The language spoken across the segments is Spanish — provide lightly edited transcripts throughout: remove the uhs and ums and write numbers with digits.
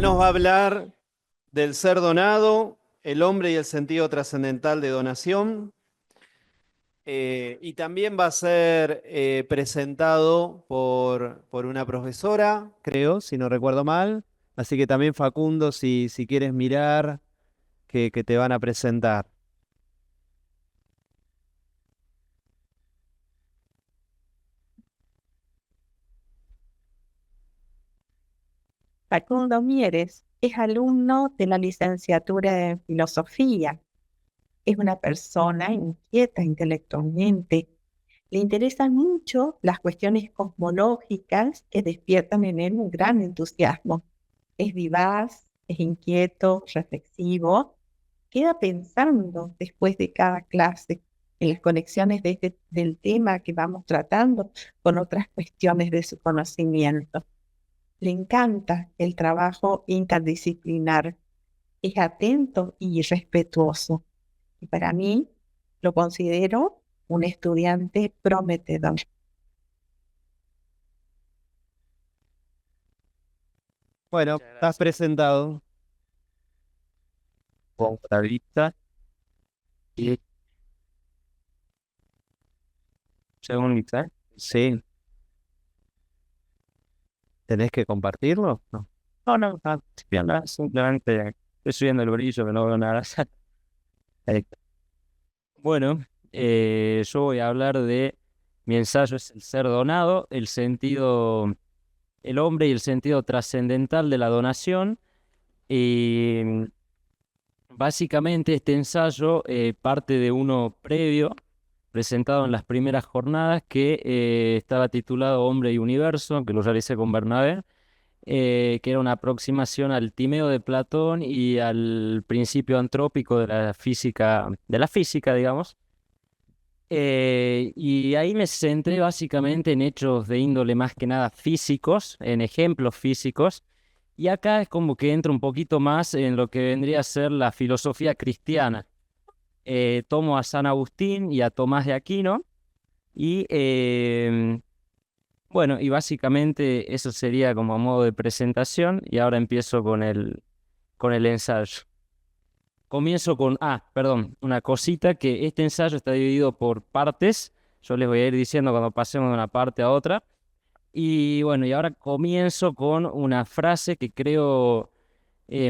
nos va a hablar del ser donado, el hombre y el sentido trascendental de donación. Y también va a ser presentado por una profesora, creo, si no recuerdo mal. Así que también Facundo, si quieres mirar, que te van a presentar. Facundo Mieres es alumno de la licenciatura en filosofía. Es una persona inquieta intelectualmente. Le interesan mucho las cuestiones cosmológicas que despiertan en él un gran entusiasmo. Es vivaz, es inquieto, reflexivo. Queda pensando después de cada clase en las conexiones del tema que vamos tratando con otras cuestiones de su conocimiento. Le encanta el trabajo interdisciplinar, es atento y respetuoso. Y para mí lo considero un estudiante prometedor. Bueno, Muchas estás gracias presentado. por la vista y según Lisa. Sí, ¿tenés que compartirlo? No. No, no, no, simplemente estoy subiendo el brillo, que no veo nada. Eh, Bueno, yo voy a hablar de mi ensayo es el ser donado, el sentido, el hombre y el sentido trascendental de la donación. Y básicamente este ensayo parte de uno previo, presentado en las primeras jornadas, que estaba titulado Hombre y Universo, que lo realicé con Bernabé, que era una aproximación al Timeo de Platón y al principio antrópico de la física, digamos. Y ahí me centré básicamente en hechos de índole más que nada físicos, en ejemplos físicos, y acá es como que entro un poquito más en lo que vendría a ser la filosofía cristiana. Tomo a San Agustín y a Tomás de Aquino, y bueno, y básicamente eso sería como a modo de presentación, y ahora empiezo con el ensayo. Comienzo con, perdón, una cosita, que este ensayo está dividido por partes. Yo les voy a ir diciendo cuando pasemos de una parte a otra. Y bueno, y ahora comienzo con una frase que creo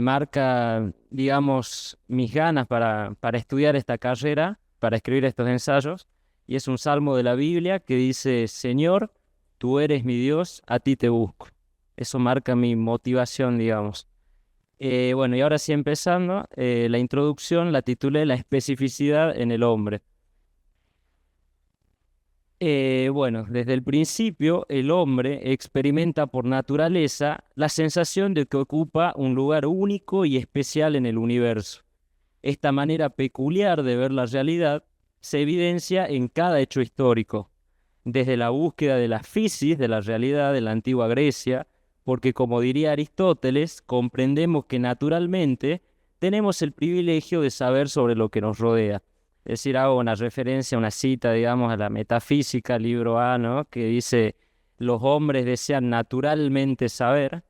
marca, digamos, mis ganas para estudiar esta carrera, para escribir estos ensayos. Y es un salmo de la Biblia que dice: Señor, tú eres mi Dios, a ti te busco. Eso marca mi motivación, digamos. Bueno, y ahora sí empezando, la introducción la titulé La especificidad en el hombre. Bueno, desde el principio el hombre experimenta por naturaleza la sensación de que ocupa un lugar único y especial en el universo. Esta manera peculiar de ver la realidad se evidencia en cada hecho histórico, desde la búsqueda de la fisis de la realidad de la antigua Grecia, porque como diría Aristóteles, comprendemos que naturalmente tenemos el privilegio de saber sobre lo que nos rodea. Es decir, hago una referencia, una cita, digamos, a la Metafísica, libro A, ¿no? Que dice: los hombres desean naturalmente saber.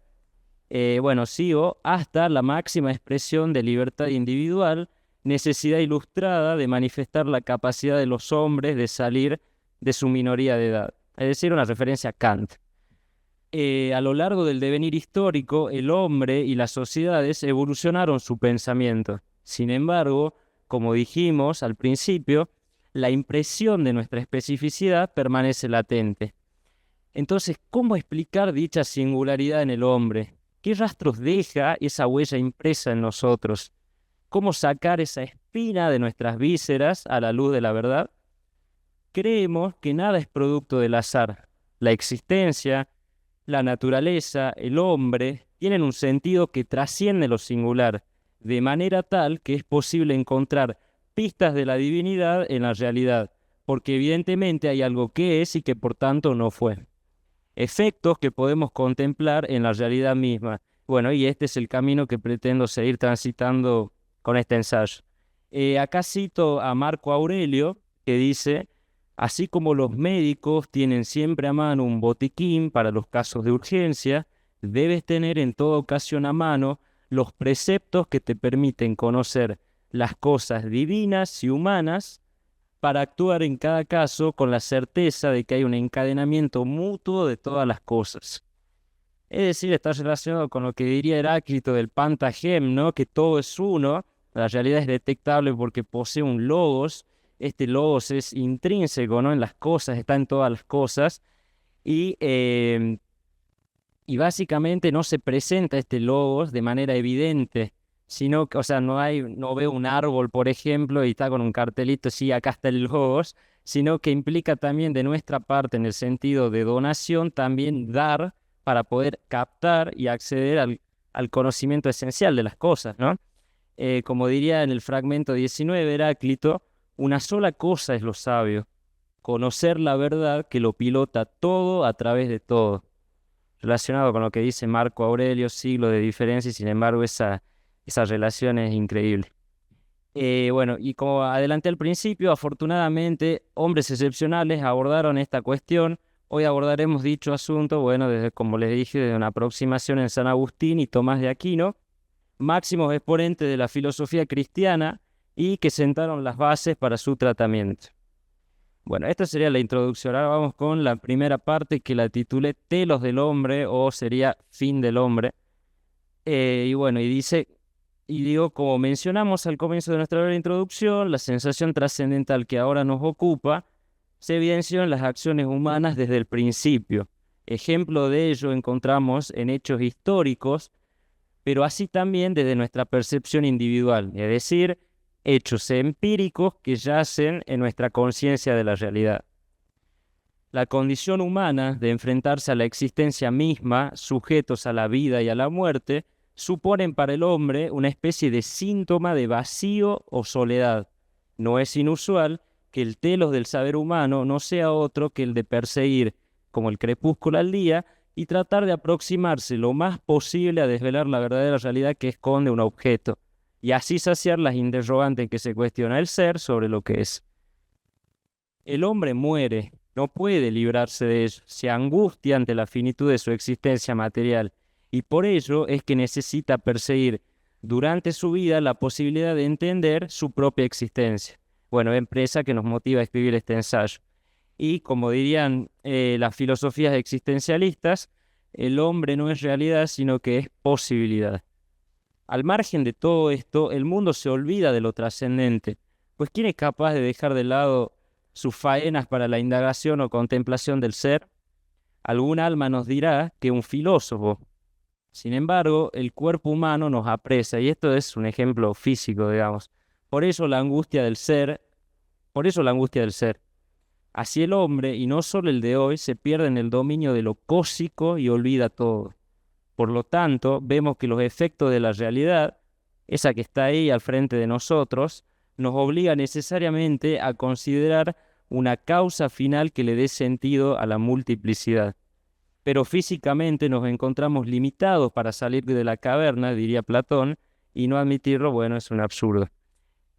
Bueno, sigo hasta la máxima expresión de libertad individual, necesidad ilustrada de manifestar la capacidad de los hombres de salir de su minoría de edad. Es decir, una referencia a Kant. A lo largo del devenir histórico, el hombre y las sociedades evolucionaron su pensamiento. Sin embargo, como dijimos al principio, la impresión de nuestra especificidad permanece latente. Entonces, ¿cómo explicar dicha singularidad en el hombre? ¿Qué rastros deja esa huella impresa en nosotros? ¿Cómo sacar esa espina de nuestras vísceras a la luz de la verdad? Creemos que nada es producto del azar. La existencia, la naturaleza, el hombre, tienen un sentido que trasciende lo singular, de manera tal que es posible encontrar pistas de la divinidad en la realidad, porque evidentemente hay algo que es y que por tanto no fue. Efectos que podemos contemplar en la realidad misma. Bueno, y este es el camino que pretendo seguir transitando con este ensayo. Acá cito a Marco Aurelio, que dice: así como los médicos tienen siempre a mano un botiquín para los casos de urgencia, debes tener en toda ocasión a mano los preceptos que te permiten conocer las cosas divinas y humanas para actuar en cada caso con la certeza de que hay un encadenamiento mutuo de todas las cosas. Es decir, está relacionado con lo que diría Heráclito del Pantagem, ¿no? Que todo es uno, la realidad es detectable porque posee un logos, este logos es intrínseco, ¿no? En las cosas, está en todas las cosas, y, eh, y básicamente no se presenta este logos de manera evidente, sino que, o sea, no veo un árbol, por ejemplo, y está con un cartelito, sí, acá está el logos, sino que implica también de nuestra parte, en el sentido de donación, también dar para poder captar y acceder al conocimiento esencial de las cosas, ¿no? Como diría en el fragmento 19 Heráclito, una sola cosa es lo sabio, conocer la verdad que lo pilota todo a través de todo. Relacionado con lo que dice Marco Aurelio, siglo de diferencia, y sin embargo esa relación es increíble. Bueno, y como adelanté al principio, afortunadamente hombres excepcionales abordaron esta cuestión. Hoy abordaremos dicho asunto, bueno, desde, como les dije, desde una aproximación en San Agustín y Tomás de Aquino, máximos exponentes de la filosofía cristiana y que sentaron las bases para su tratamiento. Bueno, esta sería la introducción. Ahora vamos con la primera parte que la titulé Telos del hombre, o sería Fin del hombre. Y bueno, y dice, y digo, como mencionamos al comienzo de nuestra breve introducción, la sensación trascendental que ahora nos ocupa se evidenció en las acciones humanas desde el principio. Ejemplo de ello encontramos en hechos históricos, pero así también desde nuestra percepción individual, es decir, hechos empíricos que yacen en nuestra conciencia de la realidad. La condición humana de enfrentarse a la existencia misma, sujetos a la vida y a la muerte, suponen para el hombre una especie de síntoma de vacío o soledad. No es inusual que el telos del saber humano no sea otro que el de perseguir, como el crepúsculo al día, y tratar de aproximarse lo más posible a desvelar la verdadera realidad que esconde un objeto, y así saciar las interrogantes que se cuestiona el ser sobre lo que es. El hombre muere, no puede librarse de ello, se angustia ante la finitud de su existencia material, y por ello es que necesita perseguir durante su vida la posibilidad de entender su propia existencia. Bueno, empresa que nos motiva a escribir este ensayo. Y como dirían las filosofías existencialistas, el hombre no es realidad, sino que es posibilidad. Al margen de todo esto, el mundo se olvida de lo trascendente, pues ¿quién es capaz de dejar de lado sus faenas para la indagación o contemplación del ser? Algún alma nos dirá que un filósofo. Sin embargo, el cuerpo humano nos apresa, y esto es un ejemplo físico, digamos. Por eso la angustia del ser. Así el hombre, y no solo el de hoy, se pierde en el dominio de lo cósmico y olvida todo. Por lo tanto, vemos que los efectos de la realidad, esa que está ahí al frente de nosotros, nos obliga necesariamente a considerar una causa final que le dé sentido a la multiplicidad. Pero físicamente nos encontramos limitados para salir de la caverna, diría Platón, y no admitirlo, bueno, es un absurdo.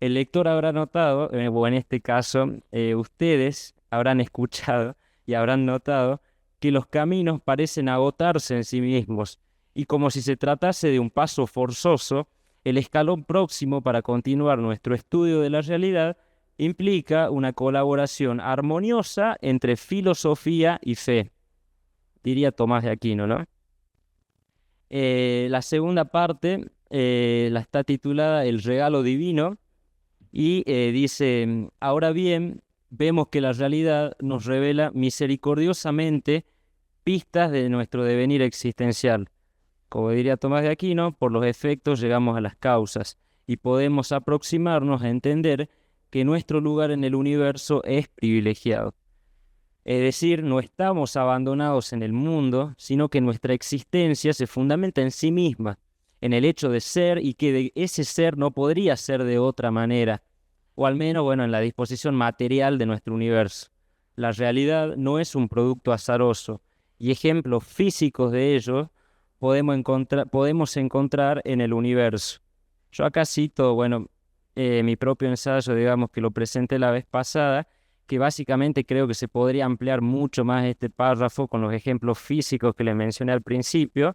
El lector habrá notado, o en este caso, ustedes habrán escuchado y habrán notado que los caminos parecen agotarse en sí mismos, y como si se tratase de un paso forzoso, el escalón próximo para continuar nuestro estudio de la realidad implica una colaboración armoniosa entre filosofía y fe, diría Tomás de Aquino, ¿no? La segunda parte la está titulada El regalo divino, y dice, ahora bien, vemos que la realidad nos revela misericordiosamente pistas de nuestro devenir existencial. Como diría Tomás de Aquino, por los efectos llegamos a las causas y podemos aproximarnos a entender que nuestro lugar en el universo es privilegiado. Es decir, no estamos abandonados en el mundo, sino que nuestra existencia se fundamenta en sí misma, en el hecho de ser, y que de ese ser no podría ser de otra manera, o al menos, bueno, en la disposición material de nuestro universo. La realidad no es un producto azaroso, y ejemplos físicos de ello podemos encontrar en el universo. Yo acá cito, bueno, mi propio ensayo, digamos, que lo presenté la vez pasada, que básicamente creo que se podría ampliar mucho más este párrafo con los ejemplos físicos que les mencioné al principio,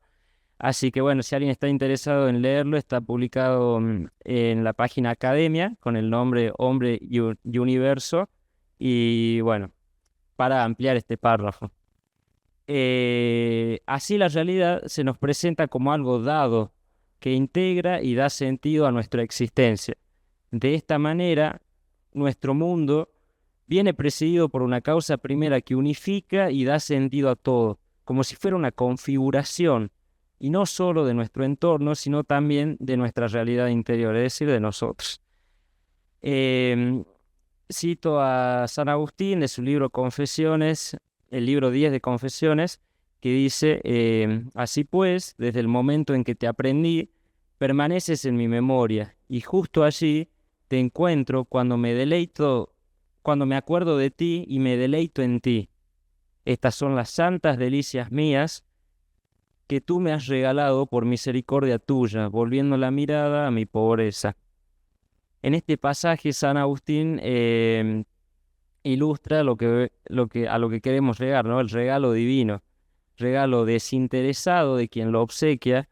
Así que bueno, si alguien está interesado en leerlo, está publicado en la página Academia con el nombre Hombre y Universo. Y bueno, para ampliar este párrafo. Así la realidad se nos presenta como algo dado, que integra y da sentido a nuestra existencia. De esta manera, nuestro mundo viene presidido por una causa primera que unifica y da sentido a todo, como si fuera una configuración, y no solo de nuestro entorno, sino también de nuestra realidad interior, es decir, de nosotros. Em, Cito a San Agustín de su libro Confesiones, el libro 10 de Confesiones, que dice, así pues, desde el momento en que te aprendí, permaneces en mi memoria, y justo allí te encuentro cuando me acuerdo de ti y me deleito en ti. Estas son las santas delicias mías que tú me has regalado por misericordia tuya, volviendo la mirada a mi pobreza. En este pasaje, San Agustín ilustra a lo que queremos llegar, ¿no? El regalo divino, regalo desinteresado de quien lo obsequia,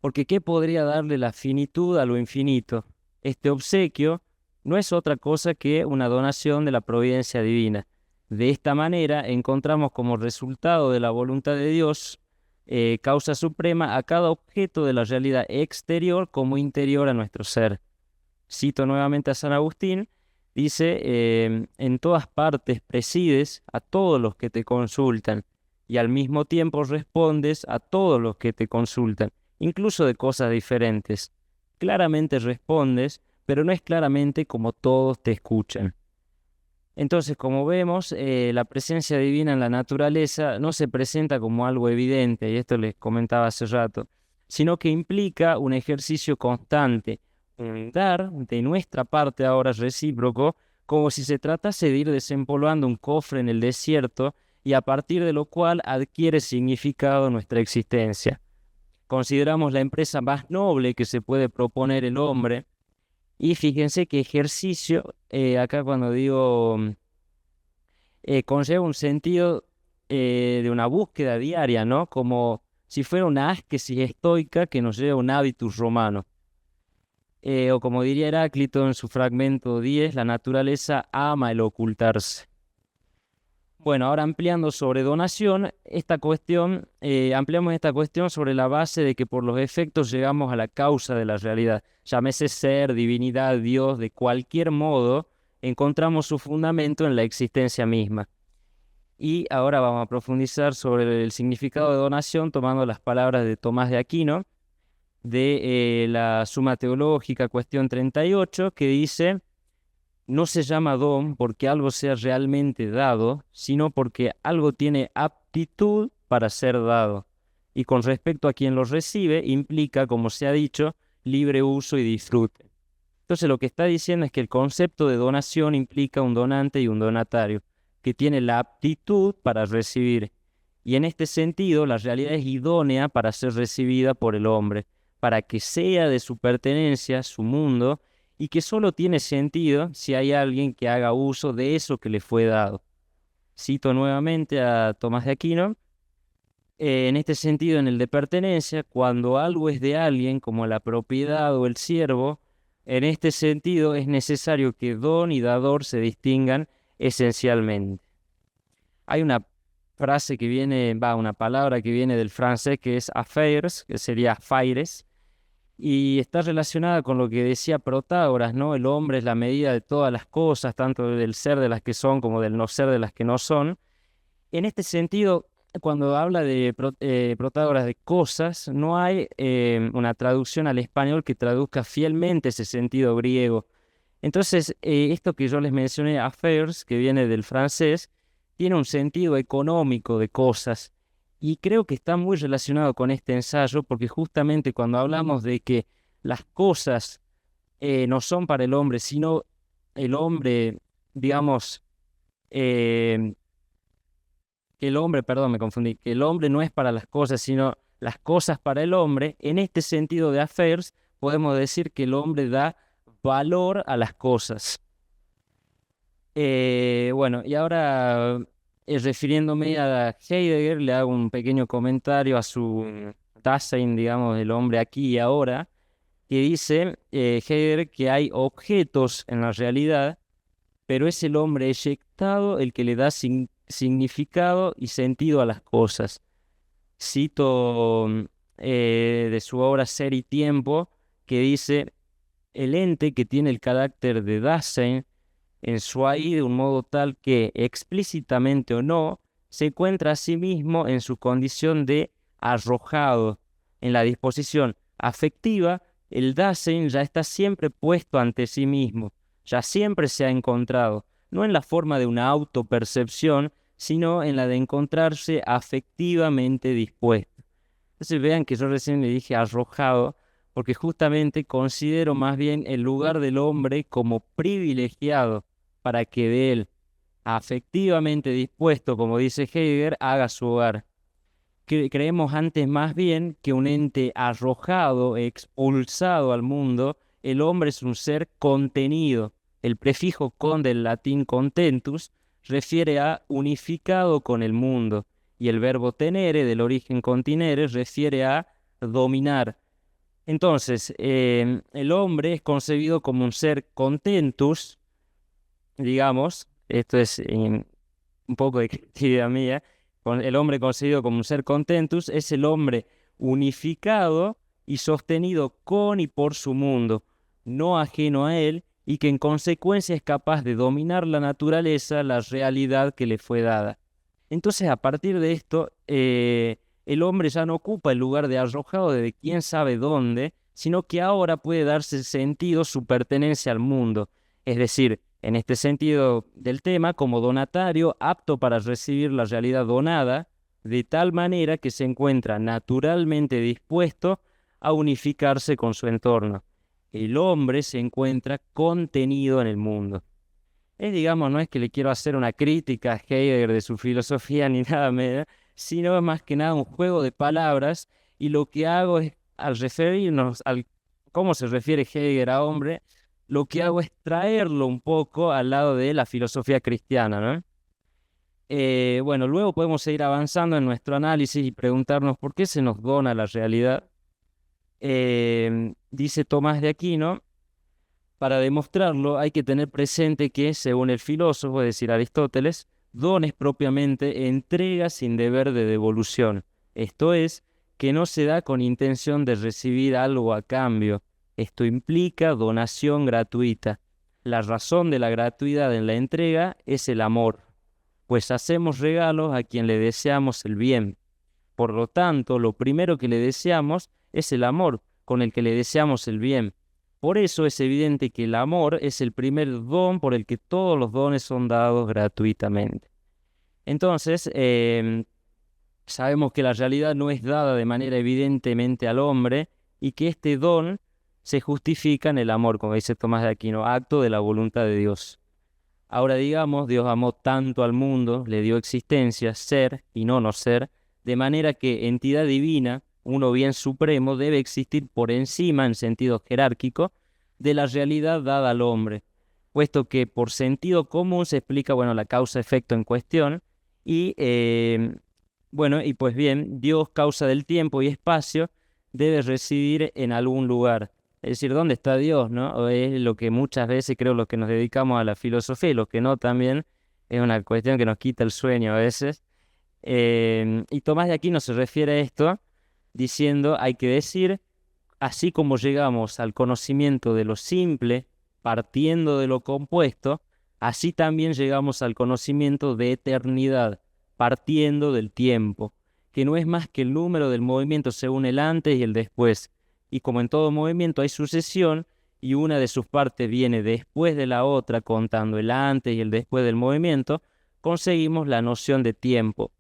porque ¿qué podría darle la finitud a lo infinito? Este obsequio no es otra cosa que una donación de la providencia divina. De esta manera encontramos como resultado de la voluntad de Dios, causa suprema a cada objeto de la realidad exterior como interior a nuestro ser. Cito nuevamente a San Agustín, dice, en todas partes presides a todos los que te consultan y al mismo tiempo respondes a todos los que te consultan, incluso de cosas diferentes. Claramente respondes, pero no es claramente como todos te escuchan. Entonces, como vemos, la presencia divina en la naturaleza no se presenta como algo evidente, y esto les comentaba hace rato, sino que implica un ejercicio constante, un dar de nuestra parte ahora recíproco, como si se tratase de ir desempolvando un cofre en el desierto y a partir de lo cual adquiere significado nuestra existencia. Consideramos la empresa más noble que se puede proponer el hombre, y fíjense que ejercicio, acá cuando digo, conlleva un sentido de una búsqueda diaria, ¿no? Como si fuera una ascesis estoica que nos lleva a un hábitus romano. O como diría Heráclito en su fragmento 10, la naturaleza ama el ocultarse. Bueno, ahora ampliando sobre donación, ampliamos esta cuestión sobre la base de que por los efectos llegamos a la causa de la realidad. Llámese ser, divinidad, Dios, de cualquier modo, encontramos su fundamento en la existencia misma. Y ahora vamos a profundizar sobre el significado de donación tomando las palabras de Tomás de Aquino, de la Suma Teológica, cuestión 38, que dice: no se llama don porque algo sea realmente dado, sino porque algo tiene aptitud para ser dado. Y con respecto a quien lo recibe, implica, como se ha dicho, libre uso y disfrute. Entonces lo que está diciendo es que el concepto de donación implica un donante y un donatario, que tiene la aptitud para recibir. Y en este sentido, la realidad es idónea para ser recibida por el hombre, para que sea de su pertenencia, su mundo, y que solo tiene sentido si hay alguien que haga uso de eso que le fue dado. Cito nuevamente a Tomás de Aquino. En este sentido, en el de pertenencia, cuando algo es de alguien, como la propiedad o el siervo, en este sentido es necesario que don y dador se distingan esencialmente. Hay una frase que viene, una palabra que viene del francés que es affaires, que sería faires, y está relacionada con lo que decía Protágoras, ¿no? El hombre es la medida de todas las cosas, tanto del ser de las que son como del no ser de las que no son. En este sentido, cuando habla de Protágoras de cosas, no hay una traducción al español que traduzca fielmente ese sentido griego. Entonces, esto que yo les mencioné, affairs, que viene del francés, tiene un sentido económico de cosas. Y creo que está muy relacionado con este ensayo, porque justamente cuando hablamos de que las cosas no son para el hombre, sino el hombre, digamos, que el hombre, perdón, me confundí, que el hombre no es para las cosas, sino las cosas para el hombre, en este sentido de affairs, podemos decir que el hombre da valor a las cosas. Bueno, y ahora refiriéndome a Heidegger, le hago un pequeño comentario a su Dasein, digamos, del hombre aquí y ahora, que dice Heidegger que hay objetos en la realidad, pero es el hombre eyectado el que le da significado y sentido a las cosas. Cito de su obra Ser y Tiempo, que dice: el ente que tiene el carácter de Dasein en su ahí de un modo tal que, explícitamente o no, se encuentra a sí mismo en su condición de arrojado. En la disposición afectiva, el Dasein ya está siempre puesto ante sí mismo, ya siempre se ha encontrado, no en la forma de una autopercepción, sino en la de encontrarse afectivamente dispuesto. Entonces vean que yo recién le dije arrojado, porque justamente considero más bien el lugar del hombre como privilegiado para que de él, afectivamente dispuesto, como dice Heidegger, haga su hogar. Creemos antes más bien que un ente arrojado, expulsado al mundo, el hombre es un ser contenido. El prefijo con del latín contentus refiere a unificado con el mundo, y el verbo tenere, del origen continere, refiere a dominar. Entonces, el hombre es concebido como un ser contentus, digamos, esto es un poco de creatividad mía, el hombre concebido como un ser contentus es el hombre unificado y sostenido con y por su mundo, no ajeno a él, y que en consecuencia es capaz de dominar la naturaleza, la realidad que le fue dada. Entonces, a partir de esto, el hombre ya no ocupa el lugar de arrojado de quién sabe dónde, sino que ahora puede darse sentido su pertenencia al mundo. Es decir, en este sentido del tema, como donatario, apto para recibir la realidad donada, de tal manera que se encuentra naturalmente dispuesto a unificarse con su entorno. El hombre se encuentra contenido en el mundo. Digamos, no es que le quiero hacer una crítica a Heidegger de su filosofía ni nada medio, sino más que nada un juego de palabras, y lo que hago es, al referirnos al cómo se refiere Heidegger a hombre, lo que hago es traerlo un poco al lado de la filosofía cristiana, ¿no? Bueno, luego podemos seguir avanzando en nuestro análisis y preguntarnos por qué se nos dona la realidad. Dice Tomás de Aquino: para demostrarlo hay que tener presente que, según el filósofo, es decir, Aristóteles, don es propiamente entrega sin deber de devolución. Esto es, que no se da con intención de recibir algo a cambio. Esto implica donación gratuita. La razón de la gratuidad en la entrega es el amor, pues hacemos regalos a quien le deseamos el bien. Por lo tanto, lo primero que le deseamos es el amor, con el que le deseamos el bien. Por eso es evidente que el amor es el primer don por el que todos los dones son dados gratuitamente. Entonces, sabemos que la realidad no es dada de manera evidentemente al hombre, y que este don se justifica en el amor, como dice Tomás de Aquino, acto de la voluntad de Dios. Ahora, digamos, Dios amó tanto al mundo, le dio existencia, ser y no ser, de manera que entidad divina, uno bien supremo, debe existir por encima, en sentido jerárquico, de la realidad dada al hombre, puesto que por sentido común se explica, bueno, la causa-efecto en cuestión, y bueno, y pues bien, Dios, causa del tiempo y espacio, debe residir en algún lugar. Es decir, ¿dónde está Dios, no? O es lo que muchas veces creo los que nos dedicamos a la filosofía, y los que no también, es una cuestión que nos quita el sueño a veces. Y Tomás de Aquino se refiere a esto diciendo: hay que decir, así como llegamos al conocimiento de lo simple, partiendo de lo compuesto, así también llegamos al conocimiento de eternidad, partiendo del tiempo, que no es más que el número del movimiento según el antes y el después. Y como en todo movimiento hay sucesión, y una de sus partes viene después de la otra, contando el antes y el después del movimiento, conseguimos la noción de tiempo,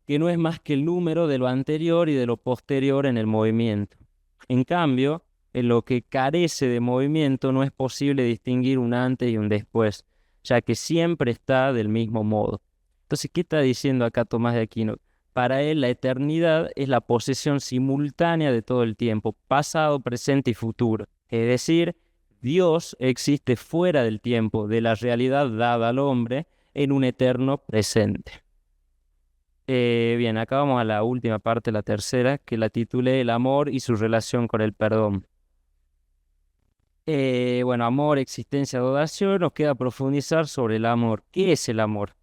que no es más que el número de lo anterior y de lo posterior en el movimiento. En cambio, en lo que carece de movimiento no es posible distinguir un antes y un después, ya que siempre está del mismo modo. Entonces, ¿qué está diciendo acá Tomás de Aquino? Para él, la eternidad es la posesión simultánea de todo el tiempo, pasado, presente y futuro. Es decir, Dios existe fuera del tiempo, de la realidad dada al hombre, en un eterno presente. Bien, acá vamos a la última parte, la tercera, que la titulé El amor y su relación con el perdón. Bueno, amor, existencia, adoración, nos queda profundizar sobre el amor. ¿Qué es el amor?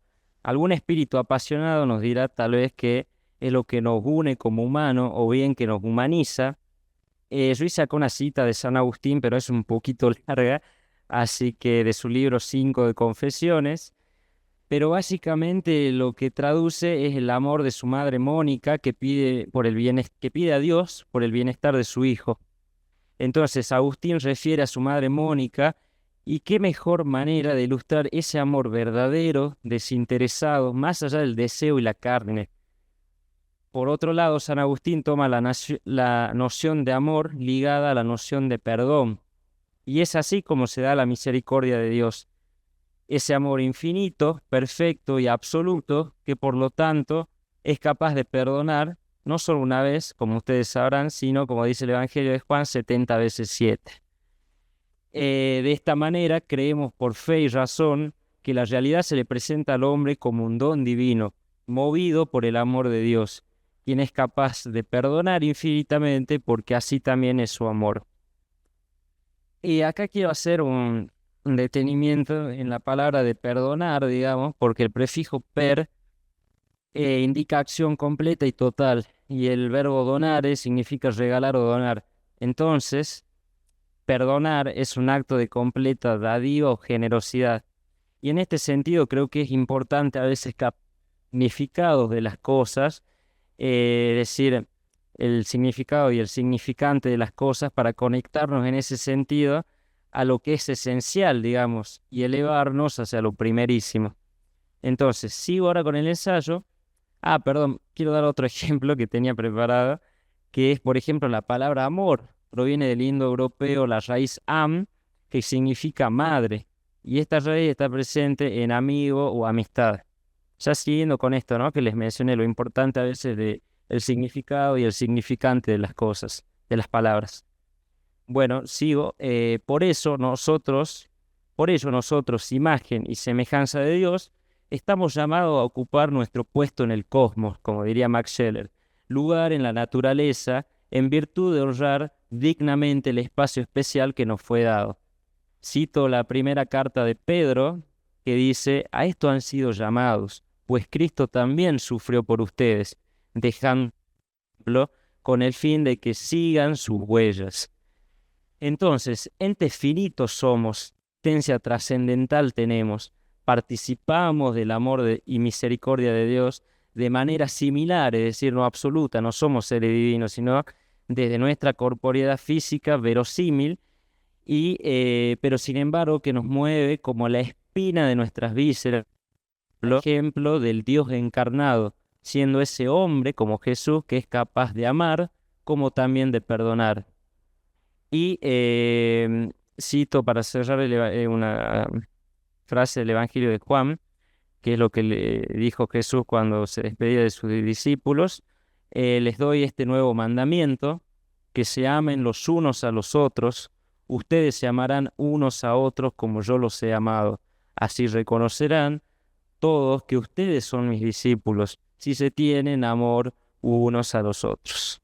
Algún espíritu apasionado nos dirá tal vez que es lo que nos une como humano o bien que nos humaniza. Yo hice acá una cita de San Agustín, pero es un poquito larga, así que de su libro 5 de Confesiones. Pero básicamente lo que traduce es el amor de su madre Mónica que pide, que pide a Dios por el bienestar de su hijo. Entonces Agustín refiere a su madre Mónica y qué mejor manera de ilustrar ese amor verdadero, desinteresado, más allá del deseo y la carne. Por otro lado, San Agustín toma la noción de amor ligada a la noción de perdón, y es así como se da la misericordia de Dios, ese amor infinito, perfecto y absoluto, que por lo tanto es capaz de perdonar no solo una vez, como ustedes sabrán, sino, como dice el Evangelio de Juan, 70 veces 7. De esta manera creemos por fe y razón que la realidad se le presenta al hombre como un don divino, movido por el amor de Dios, quien es capaz de perdonar infinitamente porque así también es su amor. Y acá quiero hacer un detenimiento en la palabra de perdonar, digamos, porque el prefijo per indica acción completa y total, y el verbo donare significa regalar o donar. Entonces, perdonar es un acto de completa dádiva o generosidad. Y en este sentido creo que es importante a veces significados de las cosas, es decir, el significado y el significante de las cosas para conectarnos en ese sentido a lo que es esencial, digamos, y elevarnos hacia lo primerísimo. Entonces, sigo ahora con el ensayo. Perdón, quiero dar otro ejemplo que tenía preparado, que es, por ejemplo, la palabra amor. Proviene del indoeuropeo la raíz am, que significa madre, y esta raíz está presente en amigo o amistad. Ya siguiendo con esto, ¿no? Que les mencioné lo importante a veces de el significado y el significante de las cosas, de las palabras. Bueno, sigo. Por ello nosotros, imagen y semejanza de Dios, estamos llamados a ocupar nuestro puesto en el cosmos, como diría Max Scheler, lugar en la naturaleza, en virtud de honrar dignamente el espacio especial que nos fue dado. Cito la primera carta de Pedro, que dice: a esto han sido llamados, pues Cristo también sufrió por ustedes, dejándolo con el fin de que sigan sus huellas. Entonces, entes finitos somos, existencia trascendental tenemos, participamos del amor y misericordia de Dios de manera similar, es decir, no absoluta, no somos seres divinos, sino desde nuestra corporeidad física verosímil, pero sin embargo que nos mueve como la espina de nuestras vísceras, por ejemplo del Dios encarnado, siendo ese hombre como Jesús que es capaz de amar como también de perdonar. Y cito para cerrar una frase del Evangelio de Juan, que es lo que le dijo Jesús cuando se despedía de sus discípulos: les doy este nuevo mandamiento, que se amen los unos a los otros, ustedes se amarán unos a otros como yo los he amado, así reconocerán todos que ustedes son mis discípulos, si se tienen amor unos a los otros.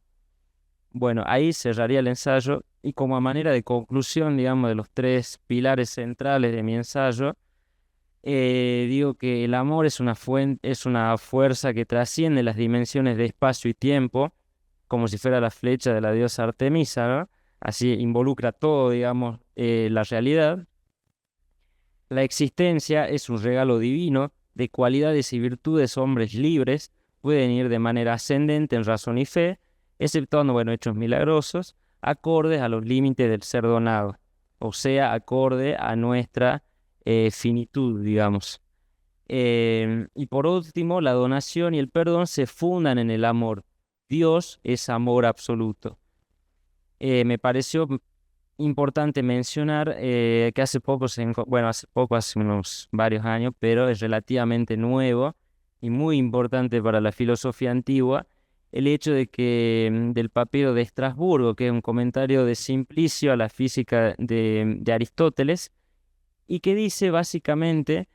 Bueno, ahí cerraría el ensayo y como a manera de conclusión, digamos, de los tres pilares centrales de mi ensayo, digo que el amor es una fuerza que trasciende las dimensiones de espacio y tiempo, como si fuera la flecha de la diosa Artemisa, ¿no? Así involucra todo, digamos, la realidad. La existencia es un regalo divino de cualidades y virtudes. Hombres libres pueden ir de manera ascendente en razón y fe, exceptuando, bueno, hechos milagrosos, acordes a los límites del ser donado, o sea, acorde a nuestra finitud, digamos. Y por último, la donación y el perdón se fundan en el amor. Dios es amor absoluto. Me pareció importante mencionar que hace poco, hace unos varios años, pero es relativamente nuevo y muy importante para la filosofía antigua, el hecho de que del papiro de Estrasburgo, que es un comentario de Simplicio a la física de Aristóteles, y que dice básicamente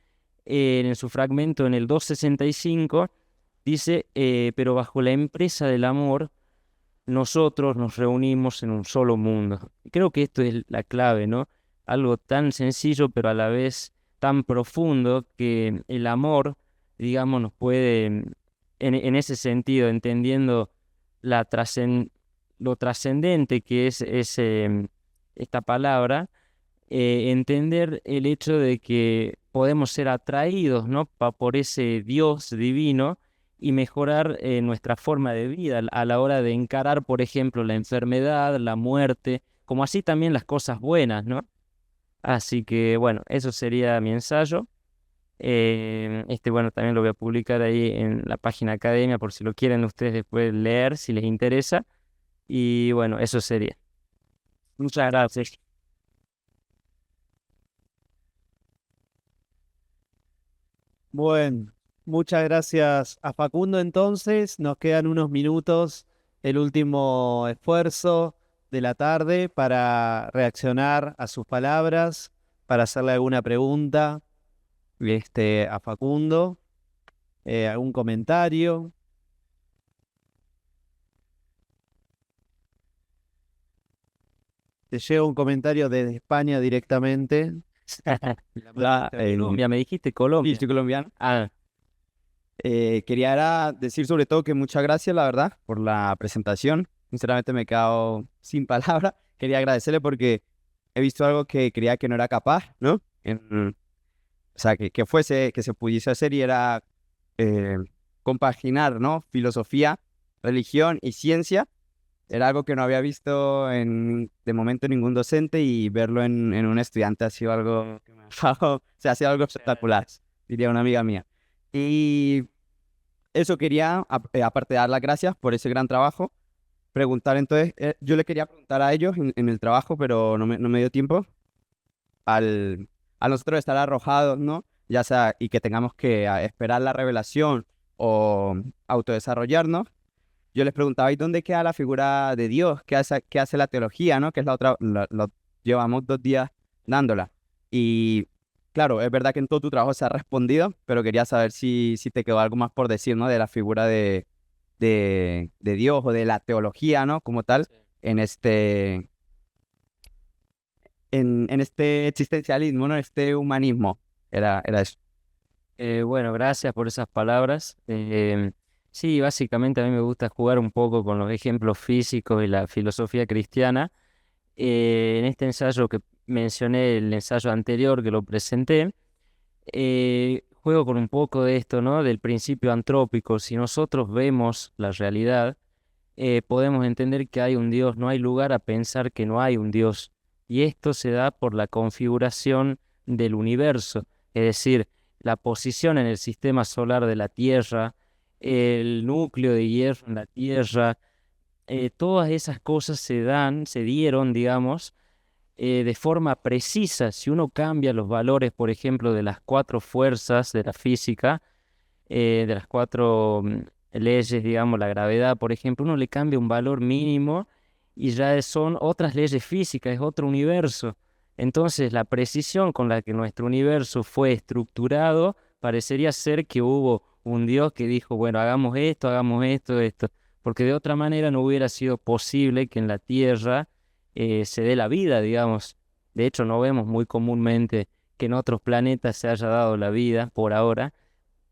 en su fragmento en el 265 Dice, pero bajo la empresa del amor, nosotros nos reunimos en un solo mundo. Creo que esto es la clave, ¿no? Algo tan sencillo, pero a la vez tan profundo que el amor, digamos, nos puede, en ese sentido, entendiendo la lo trascendente que es esta palabra, entender el hecho de que podemos ser atraídos, ¿no? Por ese Dios divino y mejorar nuestra forma de vida a la hora de encarar, por ejemplo, la enfermedad, la muerte, como así también las cosas buenas, ¿no? Así que, bueno, eso sería mi ensayo. Bueno, también lo voy a publicar ahí en la página academia por si lo quieren ustedes después leer, si les interesa. Y bueno, eso sería. Muchas gracias. Bueno, muchas gracias a Facundo entonces. Nos quedan unos minutos, el último esfuerzo de la tarde para reaccionar a sus palabras, para hacerle alguna pregunta a Facundo, algún comentario. Te llega un comentario desde España directamente. Hola, Colombia, me dijiste Colombia. Sí, soy colombiano. Ah, Quería era decir sobre todo que muchas gracias, la verdad, por la presentación. Sinceramente me he quedado sin palabras. Quería agradecerle porque he visto algo que creía que no era capaz, ¿no? O sea, que se pudiese hacer y era eh, compaginar, ¿no? Filosofía, religión y ciencia. Era algo que no había visto de momento en ningún docente y verlo en un estudiante ha sido algo que me ha dejado, ha sido algo espectacular, diría una amiga mía. Y eso quería, aparte de dar las gracias por ese gran trabajo, preguntar entonces, yo le quería preguntar a ellos en el trabajo, pero no me dio tiempo, a nosotros estar arrojados, ¿no? Ya sea, y que tengamos que esperar la revelación o autodesarrollarnos. Yo les preguntaba, ¿y dónde queda la figura de Dios? Qué hace la teología, ¿no? Que es la otra, llevamos 2 días dándola. Y claro, es verdad que en todo tu trabajo se ha respondido, pero quería saber si te quedó algo más por decir, ¿no? De la figura de Dios o de la teología, ¿no? Como tal, en en este existencialismo, ¿no? Este humanismo. Era eso. bueno, gracias por esas palabras. Sí, básicamente a mí me gusta jugar un poco con los ejemplos físicos y la filosofía cristiana. En este ensayo que mencioné, el ensayo anterior que lo presenté, juego con un poco de esto, ¿no? Del principio antrópico. Si nosotros vemos la realidad, podemos entender que hay un Dios, no hay lugar a pensar que no hay un Dios. Y esto se da por la configuración del universo, es decir, la posición en el sistema solar de la Tierra, el núcleo de hierro en la Tierra, todas esas cosas se dieron, digamos, de forma precisa. Si uno cambia los valores, por ejemplo, de las 4 fuerzas de la física, de las 4 leyes, digamos, la gravedad, por ejemplo, uno le cambia un valor mínimo y ya son otras leyes físicas, es otro universo. Entonces, la precisión con la que nuestro universo fue estructurado parecería ser que hubo un Dios que dijo, bueno, hagamos esto, esto, porque de otra manera no hubiera sido posible que en la Tierra se dé la vida, digamos. De hecho, no vemos muy comúnmente que en otros planetas se haya dado la vida por ahora,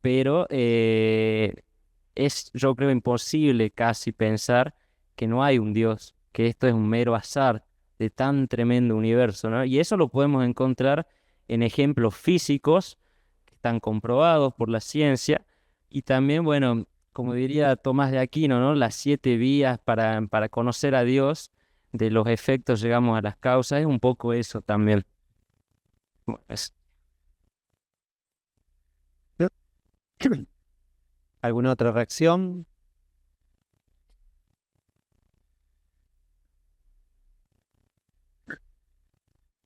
pero es, yo creo, imposible casi pensar que no hay un Dios, que esto es un mero azar de tan tremendo universo, ¿no? Y eso lo podemos encontrar en ejemplos físicos que están comprobados por la ciencia y también, bueno, como diría Tomás de Aquino, ¿no? Las 7 vías para conocer a Dios, de los efectos llegamos a las causas, es un poco eso también. Bueno, ¿Alguna otra reacción?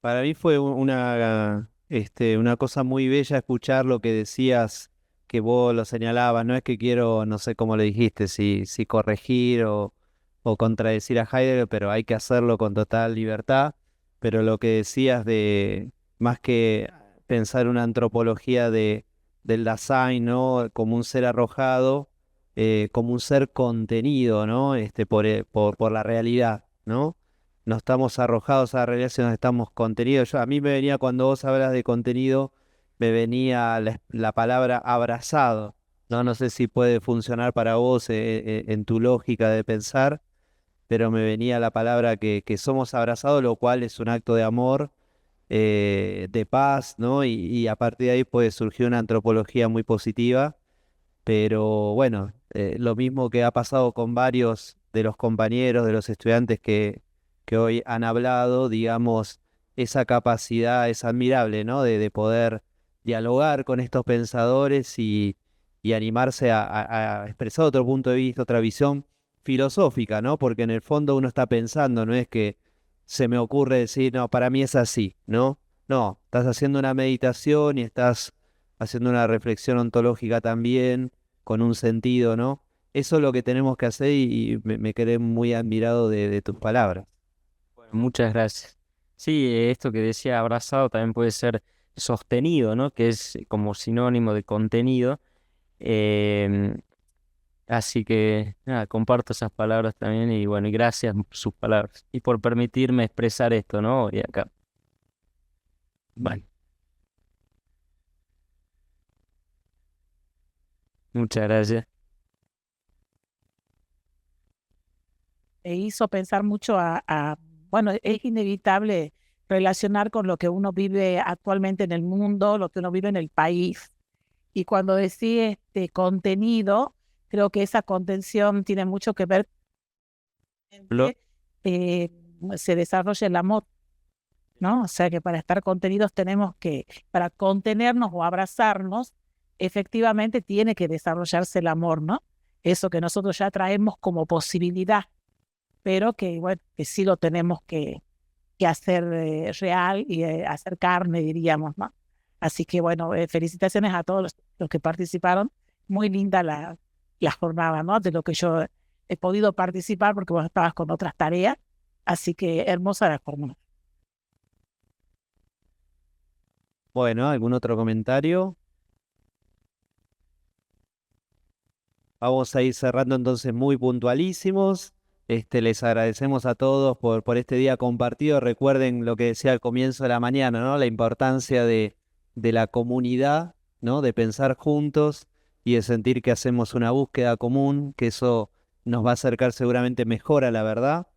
Para mí fue una cosa muy bella escuchar lo que decías, que vos lo señalabas. No es que quiero, no sé cómo le dijiste, si corregir o contradecir a Heidegger, pero hay que hacerlo con total libertad. Pero lo que decías de, más que pensar una antropología del Dasein, ¿no? Como un ser arrojado, como un ser contenido, ¿no? Por la realidad, ¿no? No estamos arrojados a la realidad, sino que estamos contenidos. A mí me venía, cuando vos hablas de contenido, me venía la palabra abrazado, ¿no? No sé si puede funcionar para vos en tu lógica de pensar, pero me venía la palabra que somos abrazados, lo cual es un acto de amor, de paz, ¿no? Y a partir de ahí puede surgir una antropología muy positiva, pero bueno, lo mismo que ha pasado con varios de los compañeros, de los estudiantes que hoy han hablado, digamos, esa capacidad es admirable, ¿no? De poder dialogar con estos pensadores y animarse a expresar otro punto de vista, otra visión filosófica, ¿no? Porque en el fondo uno está pensando, no es que se me ocurre decir, no, para mí es así, ¿no? No, estás haciendo una meditación y estás haciendo una reflexión ontológica también, con un sentido, ¿no? Eso es lo que tenemos que hacer y me quedé muy admirado de tus palabras. Bueno, muchas gracias. Sí, esto que decía abrazado también puede ser sostenido, ¿no? Que es como sinónimo de contenido. Em, Así que nada, comparto esas palabras también y bueno, y gracias por sus palabras y por permitirme expresar esto, ¿no? Y acá. Vale, muchas gracias. Me hizo pensar mucho bueno, es inevitable relacionar con lo que uno vive actualmente en el mundo, lo que uno vive en el país. Y cuando decía este contenido, creo que esa contención tiene mucho que ver Lo- con que se desarrolle el amor, ¿no? O sea que para estar contenidos tenemos que, para contenernos o abrazarnos, efectivamente tiene que desarrollarse el amor, ¿no? Eso que nosotros ya traemos como posibilidad, pero que, bueno, que sí lo tenemos que hacer real y hacer carne, diríamos, ¿no? Así que, bueno, felicitaciones a todos los que participaron. Muy linda la jornada, ¿no? De lo que yo he podido participar porque vos estabas con otras tareas. Así que hermosa la jornada. Bueno, ¿algún otro comentario? Vamos a ir cerrando entonces muy puntualísimos. Les agradecemos a todos por este día compartido. Recuerden lo que decía al comienzo de la mañana, ¿no? La importancia de la comunidad, ¿no? De pensar juntos y de sentir que hacemos una búsqueda común, que eso nos va a acercar seguramente mejor a la verdad.